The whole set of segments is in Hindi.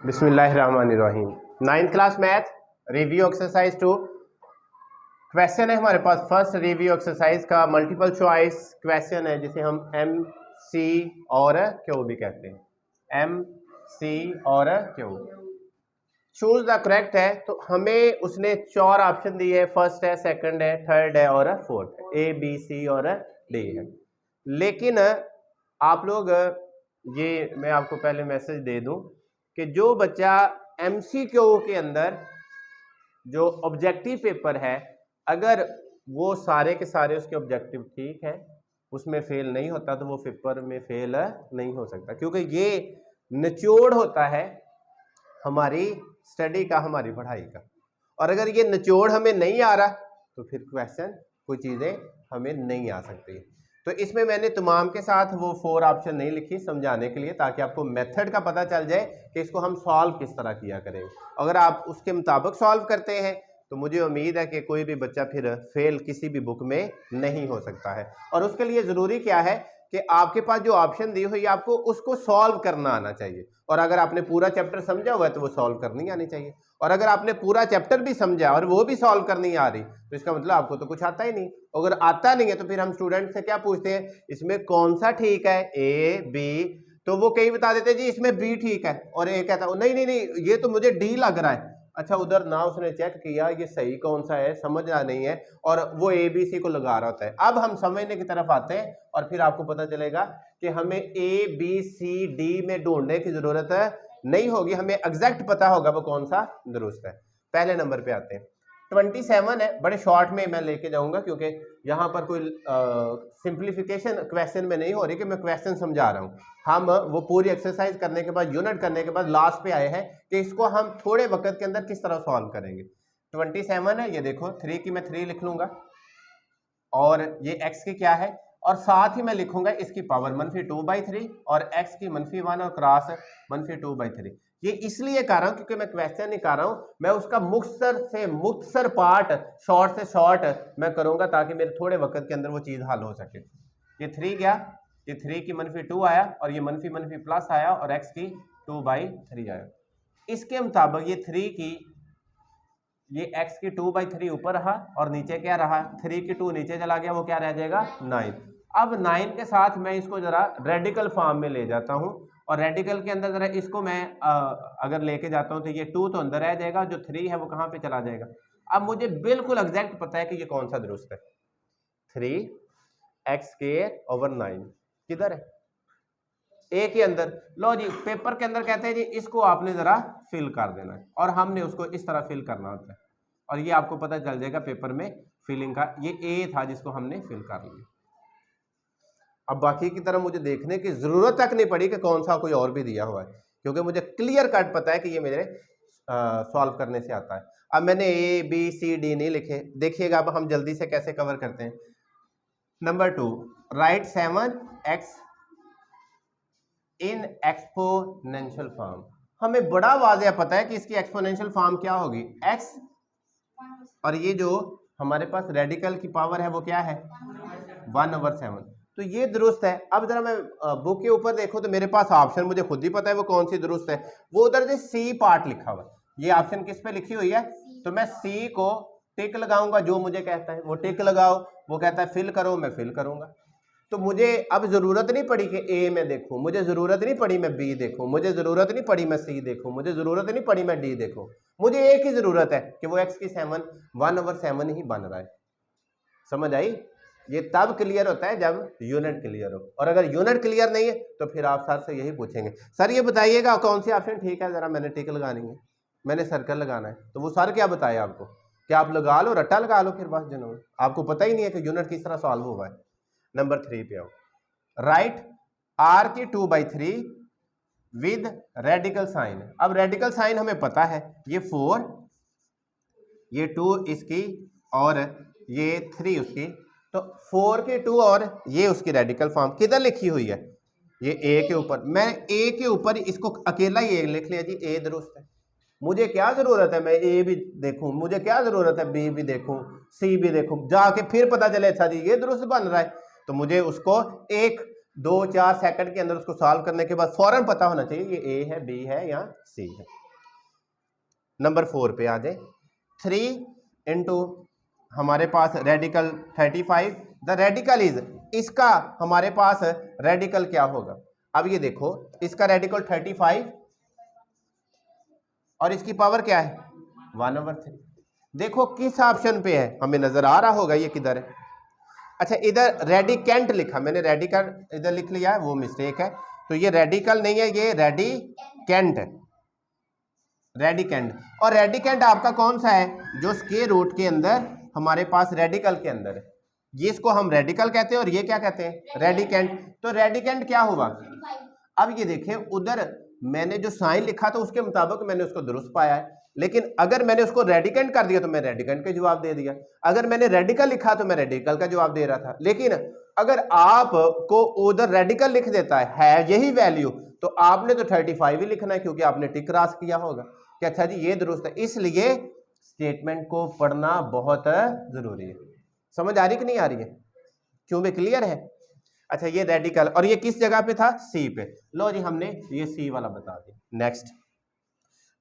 बिस्मिल्लाहिर्रहमानिर्रहीम। 9th class math review exercise 2 question है हमारे पास। फर्स्ट रिव्यू एक्सरसाइज का मल्टीपल चॉइस क्वेश्चन है जिसे हम एम सी और क्यू भी कहते हैं। एम सी और क्यू चूज द करेक्ट है, तो हमें उसने 4 ऑप्शन दिए है। फर्स्ट है, सेकंड है, थर्ड है और फोर्थ है। ए बी सी और डी है। लेकिन आप लोग ये मैं आपको पहले मैसेज दे दूं कि जो बच्चा एमसीक्यू के अंदर जो ऑब्जेक्टिव पेपर है, अगर वो सारे के सारे उसके ऑब्जेक्टिव ठीक है, उसमें फेल नहीं होता, तो वो पेपर में फेल नहीं हो सकता, क्योंकि ये निचोड़ होता है हमारी स्टडी का, हमारी पढ़ाई का। और अगर ये निचोड़ हमें नहीं आ रहा तो फिर क्वेश्चन कोई चीजें हमें नहीं आ सकती। तो इसमें मैंने तमाम के साथ वो 4 ऑप्शन नहीं लिखी समझाने के लिए, ताकि आपको मेथड का पता चल जाए कि इसको हम सॉल्व किस तरह किया करेंगे। अगर आप उसके मुताबिक सॉल्व करते हैं तो मुझे उम्मीद है कि कोई भी बच्चा फिर फेल किसी भी बुक में नहीं हो सकता है। और उसके लिए ज़रूरी क्या है कि आपके पास जो ऑप्शन दी हुई आपको उसको सॉल्व करना आना चाहिए। और अगर आपने पूरा चैप्टर समझा हुआ है तो वो सॉल्व करनी आनी चाहिए। और अगर आपने पूरा चैप्टर भी समझा और वो भी सॉल्व करनी आ रही, तो इसका मतलब आपको तो कुछ आता ही नहीं। अगर आता नहीं है तो फिर हम स्टूडेंट से क्या पूछते हैं, इसमें कौन सा ठीक है, ए बी? तो वो कई बता देते हैं जी इसमें बी ठीक है, और ए कहता है नहीं नहीं नहीं ये तो मुझे डी लग रहा है। अच्छा, उधर ना उसने चेक किया ये सही कौन सा है, समझना नहीं है, और वो ए बी सी को लगा रहा होता है। अब हम समझने की तरफ आते हैं और फिर आपको पता चलेगा कि हमें ए बी सी डी में ढूंढने की जरूरत नहीं होगी, हमें एग्जैक्ट पता होगा वो कौन सा दुरुस्त है। पहले नंबर पे आते हैं। 27 है, बड़े शॉर्ट में मैं लेके जाऊंगा, क्योंकि यहाँ पर कोई सिंप्लीफिकेशन क्वेश्चन में नहीं हो रही कि मैं क्वेश्चन समझा रहा हूँ। हम वो पूरी एक्सरसाइज करने के बाद, यूनिट करने के बाद लास्ट पे आए हैं कि इसको हम थोड़े वक्त के अंदर किस तरह सॉल्व करेंगे। 27 है, ये देखो 3 की मैं 3 लिख लूंगा, और ये x की क्या है, और साथ ही मैं लिखूंगा इसकी पावर -2/3 और x की -1 और क्रॉस -2/3। ये इसलिए कर रहा हूं क्योंकि मैं क्वेश्चन नहीं कर रहा हूं, मैं उसका मुख्तसर से मुख्तसर पार्ट, शॉर्ट से शॉर्ट मैं करूंगा, ताकि मेरे थोड़े वक्त के अंदर वो चीज हल हो सके। ये 3 गया, ये 3 की -2 आया, और ये --- प्लस आया, और x की 2/3 आया। इसके मुताबिक ये 3 की, ये x की 2/3 ऊपर रहा, और नीचे क्या रहा, 3 की 2 नीचे चला गया, वो क्या रह जाएगा 9। अब 9 के साथ मैं इसको जरा रेडिकल फॉर्म में ले जाता हूं, और रेडिकल के अंदर जरा इसको मैं अगर लेके जाता हूं तो ये 2 तो अंदर रह जाएगा, जो 3 है वो कहां पे चला जाएगा। अब मुझे बिल्कुल एग्जैक्ट पता है कि ये कौन सा दुरुस्त है। 3x²/9 किधर है, ए के अंदर। लो जी, पेपर के अंदर कहते हैं जी इसको आपने जरा फिल कर देना है, और हमने उसको इस तरह फिल करना होता है, और ये आपको पता चल जाएगा पेपर में फिलिंग का। ये ए था जिसको हमने फिल कर लिया। अब बाकी की तरह मुझे देखने की जरूरत तक नहीं पड़ी कि कौन सा कोई और भी दिया हुआ है, क्योंकि मुझे क्लियर कट पता है कि ये मेरे सॉल्व करने से आता है। अब मैंने ए बी सी डी नहीं लिखे, देखिएगा अब हम जल्दी से कैसे कवर करते हैं। Number 2, right 7x in exponential form. हमें बड़ा वाज़ेह पता है कि इसकी एक्सपोनेंशियल फॉर्म क्या होगी, x, और ये जो हमारे पास रेडिकल की पावर है वो क्या है 1/7। तो ये दुरुस्त है। अब जरा मैं बुक के ऊपर देखो तो मेरे पास ऑप्शन मुझे खुद ही पता है वो कौन सी दुरुस्त है। वो उधर से सी पार्ट लिखा हुआ, ये ऑप्शन किस पे लिखी हुई है, तो मैं सी को टिक लगाऊंगा, जो मुझे कहता है वो टिक लगाओ, वो कहता है फिल करो, मैं फिल करूंगा। तो मुझे अब जरूरत नहीं पड़ी कि ए में देखूं, मुझे जरूरत नहीं पड़ी मैं बी देखूं, मुझे जरूरत नहीं पड़ी मैं सी देखूं, मुझे जरूरत नहीं पड़ी मैं डी देखूं। मुझे एक ही जरूरत है कि वो x की 1/7 ही बन रहा है। समझ आई? ये तब क्लियर होता है जब यूनिट क्लियर हो, और अगर यूनिट क्लियर नहीं है तो फिर आप सर से यही पूछेंगे, सर ये बताइएगा कौन सी ऑप्शन ठीक है, जरा मैंने टिक लगानी है, मैंने सर्कल लगाना है, तो वो सर क्या बताए आपको, क्या आप लगा लो, रट्टा लगा लो, फिर बस जनों आपको पता ही नहीं है कि यूनिट किस तरह सॉल्व हुआ है। नंबर 3 पे आओ, राइट r की 2/3 विद रेडिकल साइन। अब रेडिकल साइन हमें पता है, ये 4, ये 2 इसकी, और ये 3 उसकी, तो 4 की 2 और ये उसकी रेडिकल फॉर्म किधर लिखी हुई है, ये ए के ऊपर। मैं ए के ऊपर इसको अकेला ही ए लिख लिया जी, ए दुरुस्त है। मुझे क्या जरूरत है मैं ए भी देखूं, मुझे क्या जरूरत है बी भी देखूं, सी भी देखूं, जाके फिर पता चले अच्छा जी ये दुरुस्त बन रहा है, तो मुझे उसको एक 2-4 सेकंड के अंदर उसको सॉल्व करने के बाद फौरन पता होना चाहिए ये ए है, बी है या सी है। नंबर 4 पे आ जाए। 3 इंटू हमारे पास रेडिकल 35, द रेडिकल इज, इसका हमारे पास रेडिकल क्या होगा। अब ये देखो इसका रेडिकल 35 और इसकी पावर क्या है 1/3। देखो किस ऑप्शन पे है, हमें नजर आ रहा होगा ये किधर है। अच्छा इधर रेडिकेंट लिखा, मैंने रेडिकल इधर लिख लिया है, वो मिस्टेक है। तो ये रेडिकल नहीं है, ये रेडिकेंट है, रेडिकेंट। और रेडिकेंट आपका कौन सा है, जो स्क्वायर रूट के अंदर हमारे पास रेडिकल के अंदर है, ये इसको हम रेडिकल कहते हैं और ये क्या कहते हैं रेडिकेंट। तो रेडिकेंट क्या हुआ, अब ये देखें उधर मैंने जो साइन लिखा था उसके मुताबिक मैंने उसको दुरुस्त पाया है, लेकिन अगर मैंने उसको रेडिकेंट कर दिया तो मैं रेडिकेंट का जवाब दे दिया, अगर मैंने रेडिकल लिखा तो मैं रेडिकल का जवाब दे रहा था। लेकिन अगर आपको उधर रेडिकल लिख देता है यही वैल्यू, तो आपने तो 35 ही लिखना है, क्योंकि आपने टिक क्रॉस किया होगा कि अच्छा जी ये दुरुस्त है। इसलिए स्टेटमेंट को पढ़ना बहुत जरूरी है। समझ आ रही कि नहीं आ रही है, क्यों भी क्लियर है। अच्छा ये रेडिकल, और ये किस जगह पे था, सी पे। लो जी हमने ये सी वाला बता दिया। नेक्स्ट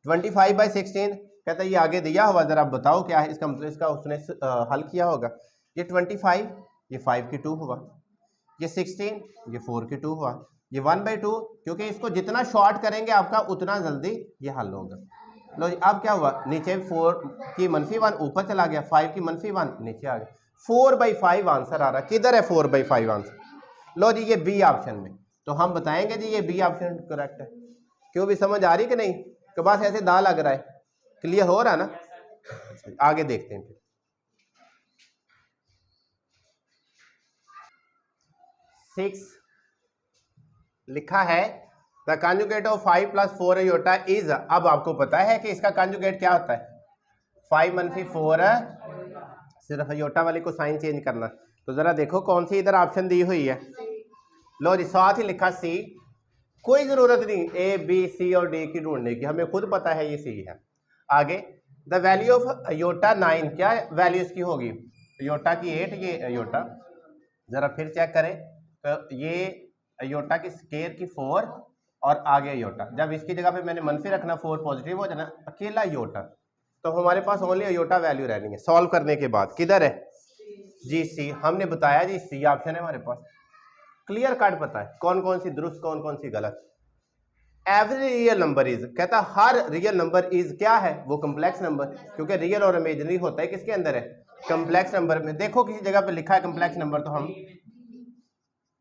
25/16 कहता है ये आगे दिया हुआ, जरा आप बताओ क्या है इसका मतलब, इसका उसने हल किया होगा। ये 25 ये 5 की 2 हुआ, ये 16 ये 4 की 2 हुआ, ये 1/2, क्योंकि इसको जितना शॉर्ट करेंगे आपका उतना जल्दी ये हल होगा। लो जी अब क्या हुआ, नीचे 4 की -1 ऊपर चला गया, 5 की -1 नीचे आ गया, 4/5 आंसर आ रहा है। किधर है 4/5 आंसर, लो जी ये बी ऑप्शन में। तो हम बताएंगे जी ये बी ऑप्शन करेक्ट है। क्यों भी समझ आ रही कि नहीं, कि बस ऐसे दाल लग रहा है, क्लियर हो रहा है ना। आगे देखते हैं फिर। 6 लिखा है the conjugate of 5 + 4 iota is, अब आपको पता है कि इसका कॉन्जुगेट क्या होता है 5 - 4, सिर्फ आयोटा वाले को साइन चेंज करना। तो जरा देखो कौन सी इधर ऑप्शन दी हुई है। लो जी साथ ही लिखा सी, कोई जरूरत नहीं ए बी सी और डी की ढूंढने की, हमें खुद पता है ये सी है। आगे द वैल्यू ऑफ आयोटा 9, क्या वैल्यू इसकी होगी, आयोटा की 8, ये आयोटा, जरा फिर चेक करें तो ये आयोटा की स्क्वायर की 4 और आगे आयोटा, जब इसकी जगह पे मैंने मनफी रखना 4 पॉजिटिव हो जाना, अकेला आयोटा, तो हमारे पास ओनली आयोटा वैल्यू रहनी है सॉल्व करने के बाद। किधर है जी सी, हमने बताया जी सी ऑप्शन है हमारे पास, क्लियर कट पता है कौन कौन सी दुरुस्त कौन कौन सी गलत। एवरी रियल नंबर इज, कहता हर रियल नंबर इज क्या है, वो कम्प्लेक्स नंबर, क्योंकि रियल और इमेजिनरी होता है किसके अंदर है, कम्प्लेक्स नंबर में। देखो किसी जगह पे लिखा है कम्प्लेक्स नंबर, तो हम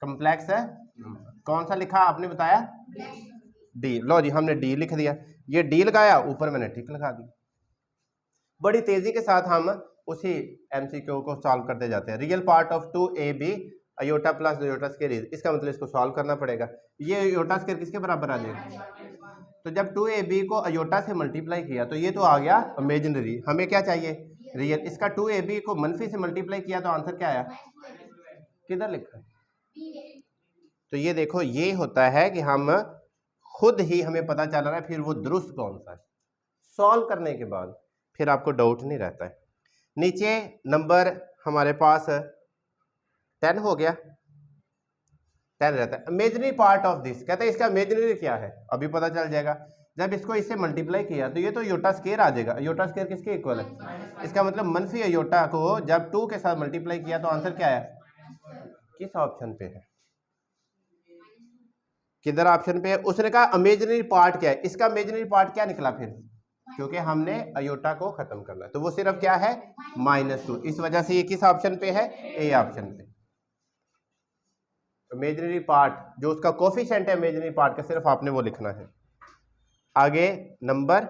कम्प्लेक्स है कौन सा लिखा आपने बताया डी। लो जी हमने डी लिख दिया, ये डी लगाया, ऊपर मैंने टिक लगा दी। बड़ी तेजी के साथ हम उसी एमसीक्यू को सॉल्व करते जाते हैं। Real part of 2ab iota plus iota square is, इसका मतलब इसको सॉल्व करना पड़ेगा। ये आयोटा स्क्वायर किसके बराबर आ जाएगा, तो जब 2ab को आयोटा से मल्टीप्लाई किया तो ये तो आ गया इमेजिनरी, हमें क्या चाहिए रियल। इसका 2ab को मनफी से मल्टीप्लाई किया तो आंसर क्या आया, किधर लिखा है। तो ये देखो ये होता है कि हम खुद ही हमें पता चल रहा है फिर वो दुरुस्त कौन सा है, सॉल्व करने के बाद फिर आपको डाउट नहीं रहता है। नीचे नंबर हमारे पास 10 हो गया, 10 रहता है। इमेजिनरी पार्ट ऑफ दिस, कहते हैं इसका इमेजिनरी क्या है अभी पता चल जाएगा। जब इसको इससे मल्टीप्लाई किया तो ये तो आयोटा स्क्वायर आ जाएगा, आयोटा स्क्वायर किसके इक्वल है, इसका मतलब मनफी आयोटा को जब 2 के साथ मल्टीप्लाई किया तो आंसर क्या है, किस ऑप्शन पे है, किधर ऑप्शन पे है। उसने कहा इमेजिनरी पार्ट क्या है, इसका इमेजिनरी पार्ट क्या निकला फिर, क्योंकि हमने आयोटा को खत्म करना है, तो वो सिर्फ क्या है -2, इस वजह से ये किस ऑप्शन पे है, ए ऑप्शन पे। इमेजिनरी पार्ट जो उसका कोफिशिएंट है इमेजिनरी पार्ट का, सिर्फ आपने वो लिखना है। आगे नंबर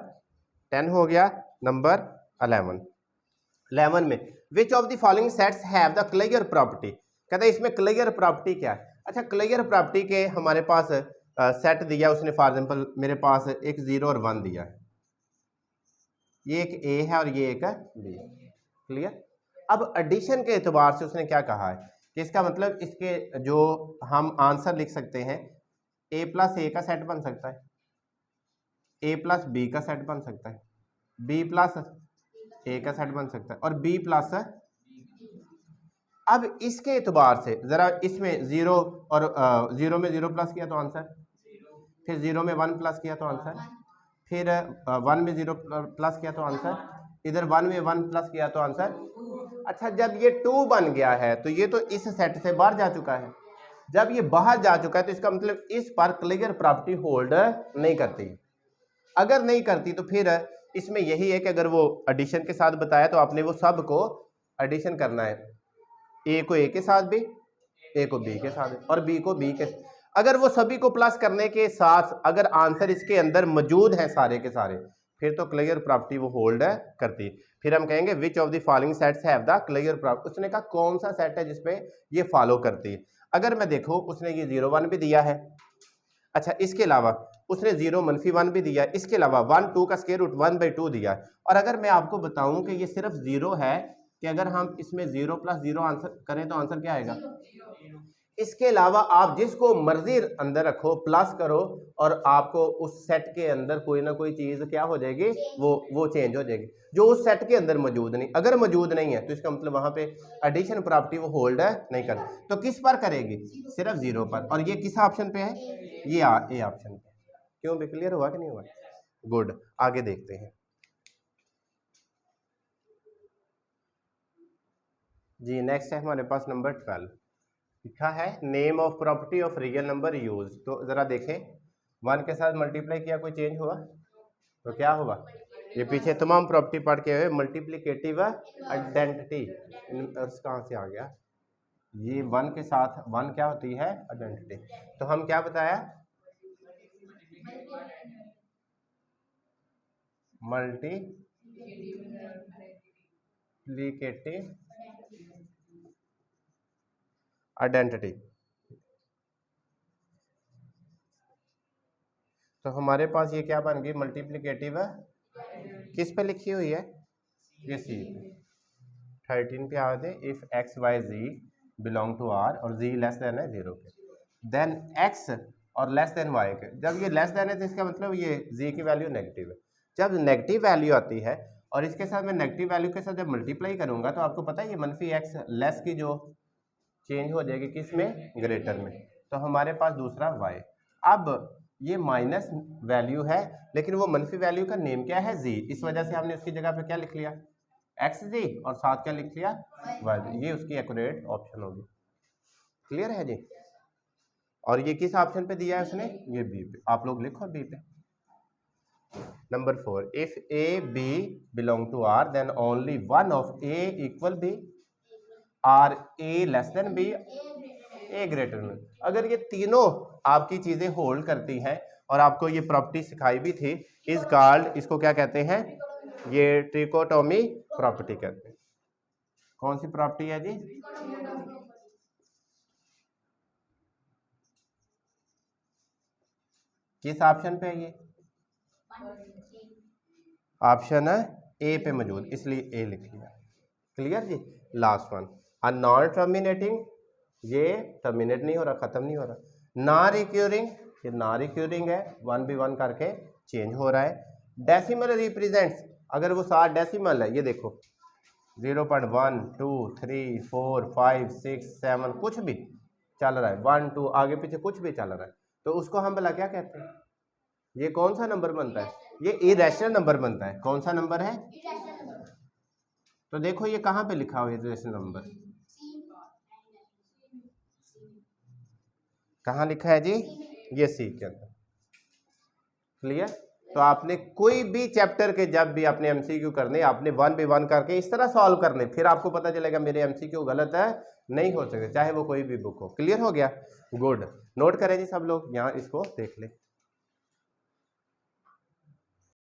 10 हो गया, नंबर 11 में which of the following sets have the clear property, कहता है इसमें क्लियर प्रॉपर्टी क्या है। अच्छा क्लियर प्रॉपर्टी के हमारे पास सेट दिया उसने, फॉर एग्जांपल मेरे पास एक 0 और 1 दिया है, ये एक ए है और ये एक बी, क्लियर। अब एडिशन के एतबार से उसने क्या कहा है कि इसका मतलब इसके जो हम आंसर लिख सकते हैं, a + a का सेट बन सकता है, a + b का सेट बन सकता है, b + a का सेट बन सकता है और b + अब इसके एतबार से जरा इसमें जीरो और जीरो में जीरो प्लस किया तो आंसर, फिर जीरो में वन प्लस किया तो आंसर, फिर वन में जीरो प्लस किया तो आंसर, इधर वन में वन प्लस किया तो आंसर। अच्छा, जब ये टू बन गया है तो ये तो इस सेट से बाहर जा चुका है। जब ये बाहर जा चुका है तो इसका मतलब इस पर क्लियर प्रॉपर्टी होल्ड नहीं करती। अगर नहीं करती तो फिर इसमें यही है कि अगर वो एडिशन के साथ बताया तो आपने वो सब को एडिशन करना है, ए को ए के साथ भी, ए को बी के साथ भी, और बी को बी के। अगर वो सभी को प्लस करने के साथ अगर आंसर इसके अंदर मौजूद है सारे के सारे, फिर तो क्लियर प्रॉपर्टी वो होल्ड करती। फिर हम कहेंगे which of the following sets have the clear property. उसने कहा कौन सा सेट है जिसमें ये फॉलो करती है। अगर मैं देखो उसने ये 0 1 भी दिया है, अच्छा इसके अलावा उसने 0 -1 भी दिया, इसके अलावा 1 2 का स्क्वायर रूट 1/2 दिया। और अगर मैं आपको बताऊं कि ये सिर्फ 0 है, कि अगर हम इसमें 0 + 0 आंसर करें तो आंसर क्या आएगा? इसके अलावा आप जिसको मर्जी अंदर रखो, प्लस करो, और आपको उस सेट के अंदर कोई ना कोई चीज क्या हो जाएगी, वो चेंज हो जाएगी जो उस सेट के अंदर मौजूद नहीं। अगर मौजूद नहीं है तो इसका मतलब वहां पे एडिशन प्रॉपर्टी वो होल्ड नहीं कर, तो किस पर करेगी? सिर्फ 0 पर। और ये किस ऑप्शन पे है? ये ए ऑप्शन पे। क्यों भी क्लियर हुआ कि नहीं हुआ? गुड, आगे देखते हैं जी। नेक्स्ट है हमारे पास नंबर 12, लिखा है name of property of real number use. तो जरा देखें, 1 के साथ मल्टीप्लाई किया, कोई चेंज हुआ तो क्या हुआ? ये पीछे तमाम प्रॉपर्टी पढ़ के हुए मल्टीप्लिकेटिव आइडेंटिटी कहाँ से आ गया? ये 1 के साथ 1 क्या होती है? आइडेंटिटी। तो हम क्या बताया? Multiplicative identity. तो हमारे पास ये क्या बन गई? मल्टीप्लिकेटिव। किस पे लिखी हुई है? ये सी पे। 13 पे आ दे, if x y z belong to R और जी लेस देन है 0 के, देन एक्स और लेस देन वाई के। जब ये लेस देन है तो इसका मतलब ये जी की वैल्यू नेगेटिव है। जब नेगेटिव वैल्यू आती है और इसके साथ मैं नेगेटिव वैल्यू के साथ जब मल्टीप्लाई करूंगा तो आपको पता है ये -x लेस की जो चेंज हो जाएगी किस में? ग्रेटर में। तो हमारे पास दूसरा y। अब ये माइनस वैल्यू है लेकिन वो मनफी वैल्यू का नेम क्या है? z। इस वजह से हमने उसकी जगह पे क्या लिख लिया? xg, और साथ क्या लिख लिया? y। ये उसकी एक्यूरेट ऑप्शन होगी। क्लियर है जी? और ये किस ऑप्शन पे दिया है उसने? ये बी पे। आप लोग लिखो बी पे। Number 4, if A B belong to R then only one of A equal B, or A less than B, A greater than. अगर ये तीनों आपकी चीजें होल्ड करती हैं और आपको ये प्रॉपर्टी सिखाई भी थी, इज कॉल्ड, इसको क्या कहते हैं? ये ट्रिकोटोमी प्रॉपर्टी कहते हैं। कौन सी प्रॉपर्टी है जी? किस ऑप्शन पे है ये? ऑप्शन है ए पे मौजूद, इसलिए ए लिख लिया। क्लियर जी? Last one, a non terminating, ये टर्मिनेट नहीं हो रहा, खत्म नहीं हो रहा। ना रिक्यूरिंग, ये ना रिक्यूरिंग है, 1/1 करके चेंज हो रहा है। डेसिमल रिप्रेजेंट्स, अगर वो 7 डेसिमल है, ये देखो 0.1 2 3 4 5 6 7 कुछ भी चल रहा है, 1 2 आगे पीछे कुछ भी चल रहा है, तो उसको हम भला क्या कहते हैं? ये कौन सा नंबर बनता है? ये इरेशनल नंबर बनता है। कौन सा नंबर है? तो देखो ये कहाँ पे लिखा हुआ है इरेशनल नंबर? कहाँ लिखा है जी? ये सी के अंदर। क्लियर? तो आपने कोई भी चैप्टर के जब भी आपने एमसीक्यू करने, आपने 1/1 करके इस तरह सॉल्व करने, फिर आपको पता चलेगा मेरे एमसीक्यू गलत है, नहीं हो सकते, चाहे वो कोई भी बुक हो। क्लियर हो गया? गुड। नोट करें जी सब लोग, यहाँ इसको देख लें।